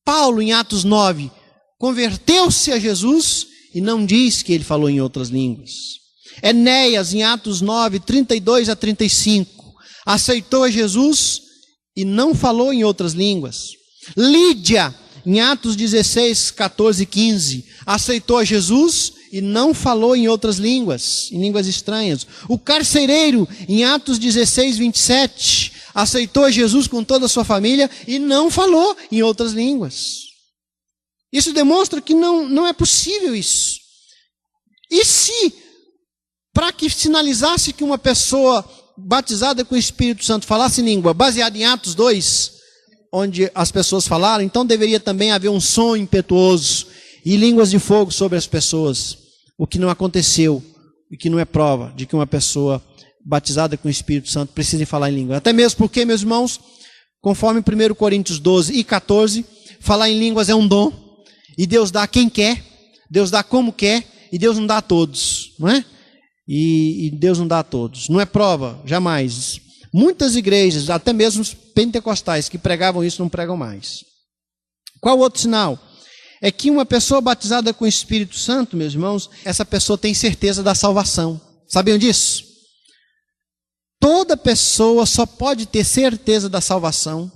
Paulo, em Atos 9, converteu-se a Jesus e não diz que ele falou em outras línguas. Enéas, em Atos 9, 32-35, aceitou a Jesus e não falou em outras línguas. Lídia, em Atos 16, 14 e 15, aceitou a Jesus e não falou em outras línguas, em línguas estranhas. O carcereiro, em Atos 16, 27, aceitou a Jesus com toda a sua família e não falou em outras línguas. Isso demonstra que não é possível isso. E se, para que sinalizasse que uma pessoa batizada com o Espírito Santo falasse em língua, baseado em Atos 2, onde as pessoas falaram, então deveria também haver um som impetuoso e línguas de fogo sobre as pessoas, o que não aconteceu e que não é prova de que uma pessoa batizada com o Espírito Santo precise falar em língua. Até mesmo porque, meus irmãos, conforme 1 Coríntios 12 e 14, Falar em línguas é um dom. E Deus dá a quem quer. Deus dá como quer. E Deus não dá a todos. Não é? E Deus não dá a todos. Não é prova, jamais. Muitas igrejas, até mesmo os pentecostais que pregavam isso, não pregam mais. Qual outro sinal? É que uma pessoa batizada com o Espírito Santo, meus irmãos, essa pessoa tem certeza da salvação. Sabiam disso? Toda pessoa só pode ter certeza da salvação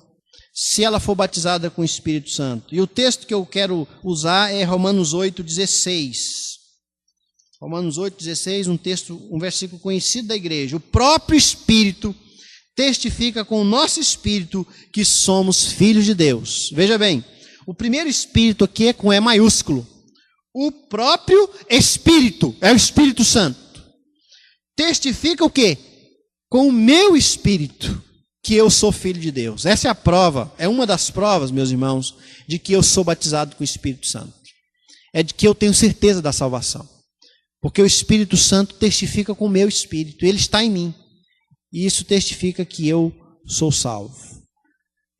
se ela for batizada com o Espírito Santo. E o texto que eu quero usar é Romanos 8,16. Romanos 8,16, um versículo conhecido da igreja. O próprio Espírito testifica com o nosso espírito que somos filhos de Deus. Veja bem, o primeiro Espírito aqui é com E maiúsculo. O próprio Espírito, é o Espírito Santo. Testifica o quê? Com o meu espírito, que eu sou filho de Deus. Essa é a prova, é uma das provas, meus irmãos, de que eu sou batizado com o Espírito Santo. É de que eu tenho certeza da salvação. Porque o Espírito Santo testifica com o meu espírito, ele está em mim. E isso testifica que eu sou salvo.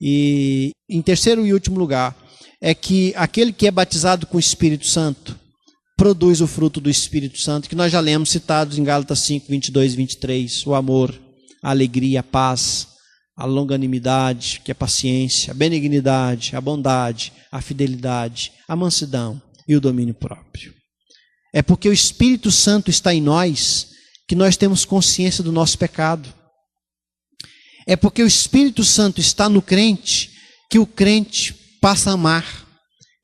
E em terceiro e último lugar, é que aquele que é batizado com o Espírito Santo produz o fruto do Espírito Santo, que nós já lemos citados em Gálatas 5, 22 e 23, o amor, a alegria, a paz, a longanimidade, que é a paciência, a benignidade, a bondade, a fidelidade, a mansidão e o domínio próprio. É porque o Espírito Santo está em nós que nós temos consciência do nosso pecado. É porque o Espírito Santo está no crente que o crente passa a amar.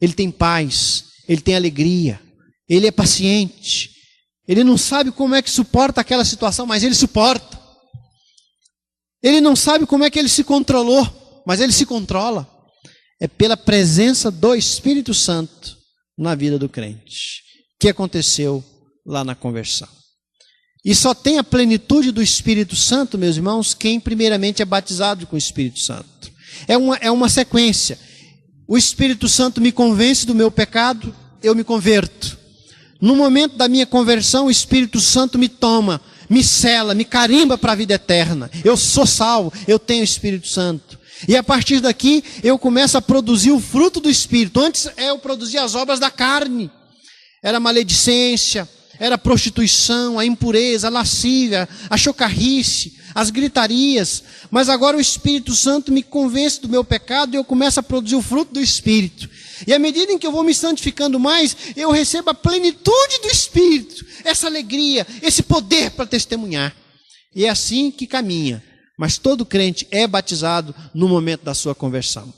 Ele tem paz, ele tem alegria, ele é paciente. Ele não sabe como é que suporta aquela situação, mas ele suporta. Ele não sabe como é que ele se controlou, mas ele se controla. É pela presença do Espírito Santo na vida do crente, que aconteceu lá na conversão. E só tem a plenitude do Espírito Santo, meus irmãos, quem primeiramente é batizado com o Espírito Santo. É uma sequência. O Espírito Santo me convence do meu pecado, eu me converto. No momento da minha conversão, o Espírito Santo me toma, me sela, me carimba para a vida eterna. Eu sou salvo, eu tenho o Espírito Santo. E a partir daqui, eu começo a produzir o fruto do Espírito. Antes eu produzia as obras da carne. Era maledicência, era prostituição, a impureza, a lascívia, a chocarrice, as gritarias. Mas agora o Espírito Santo me convence do meu pecado e eu começo a produzir o fruto do Espírito. E à medida em que eu vou me santificando mais, eu recebo a plenitude do Espírito, essa alegria, esse poder para testemunhar. E é assim que caminha. Mas todo crente é batizado no momento da sua conversão.